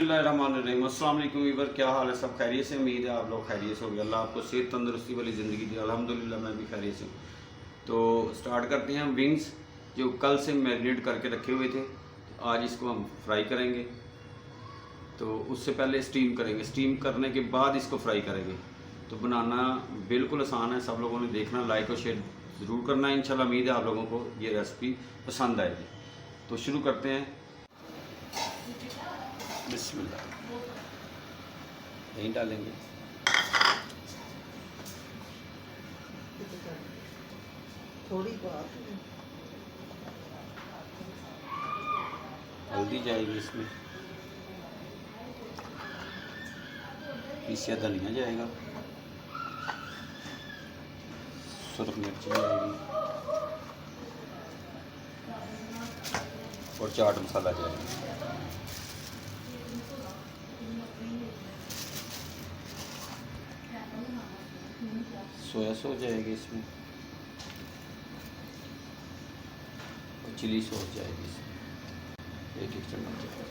बिस्मिल्लाहिर्रहमानिर्रहीम। अस्सलाम वालेकुम वीवर, क्या हाल है? सब खैरियत से? उम्मीद है आप लोग खैरियत से होंगे। अल्लाह आपको सेहत तंदुरुस्ती वाली ज़िंदगी दी। अल्हम्दुलिल्लाह मैं भी खैरियत से हूँ। तो स्टार्ट करते हैं हम। विंग्स जो कल से मैरिनेट करके रखे हुए थे, आज इसको हम फ्राई करेंगे। तो उससे पहले स्टीम करेंगे, स्टीम करने के बाद इसको फ्राई करेंगे। तो बनाना बिल्कुल आसान है, सब लोगों ने देखना, लाइक और शेयर ज़रूर करना है। इंशाल्लाह उम्मीद है आप लोगों को ये रेसिपी पसंद आएगी। तो शुरू करते हैं। बिस्मिल्लाह, नहीं डालेंगे। थोड़ी बात हल्दी जाएगी इसमें, पीसिया धनिया जाएगा, सुरख मिर्च जाएगी और चाट मसाला जाएगा। सोया सॉस जाएगी इसमें और चिली सॉस जाएगी इसमें, एक चम्मच जाएगी।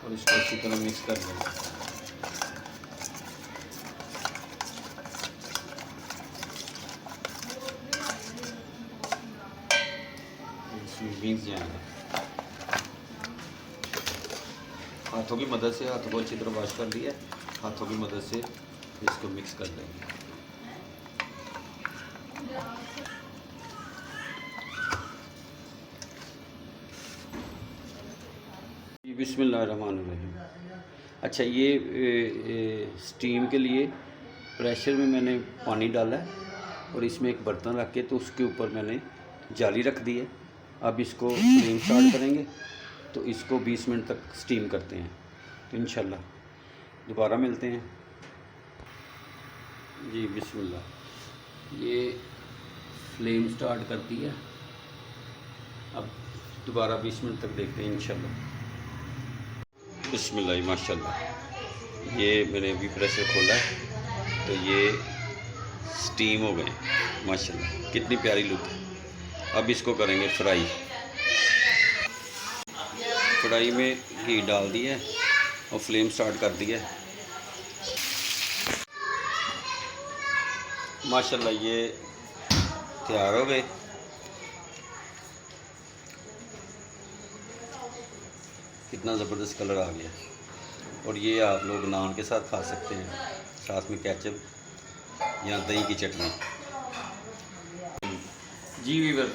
और इसको अच्छी तरह मिक्स कर देंगे। इसमें बीन्स जाएंगे। हाथों की मदद से, हाथों को अच्छी तरह वॉश कर लिया, हाथों की मदद से इसको मिक्स कर देंगे। बिस्मिल्लाहिर्रहमानिर्रहीम। अच्छा, ये स्टीम के लिए प्रेशर में मैंने पानी डाला है और इसमें एक बर्तन रख के तो उसके ऊपर मैंने जाली रख दी है। अब इसको फ्लेम स्टार्ट करेंगे तो इसको 20 मिनट तक स्टीम करते हैं। तो इंशाल्लाह दोबारा मिलते हैं जी। बिस्मिल्लाह, ये फ्लेम स्टार्ट कर दी है। अब दोबारा 20 मिनट तक देखते हैं इंशाल्लाह। बिस्मिल्लाह, माशाल्लाह, ये मैंने अभी प्रेशर खोला है तो ये स्टीम हो गए माशाल्लाह, कितनी प्यारी लुक है। अब इसको करेंगे फ्राई। कढ़ाई में घी डाल दिया है और फ्लेम स्टार्ट कर दिया है। माशाल्लाह ये तैयार हो गए। कितना ज़बरदस्त कलर आ गया। और ये आप लोग नान के साथ खा सकते हैं, साथ में केचप या दही की चटनी। जी वीवर,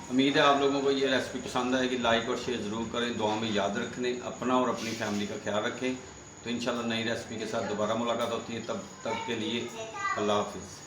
उम्मीद है आप लोगों को ये रेसिपी पसंद आएगी। लाइक और शेयर ज़रूर करें, दुआ में याद रखने, अपना और अपनी फैमिली का ख्याल रखें। तो इंशाल्लाह नई रेसिपी के साथ दोबारा मुलाकात होती है। तब तक के लिए अल्लाह हाफिज़।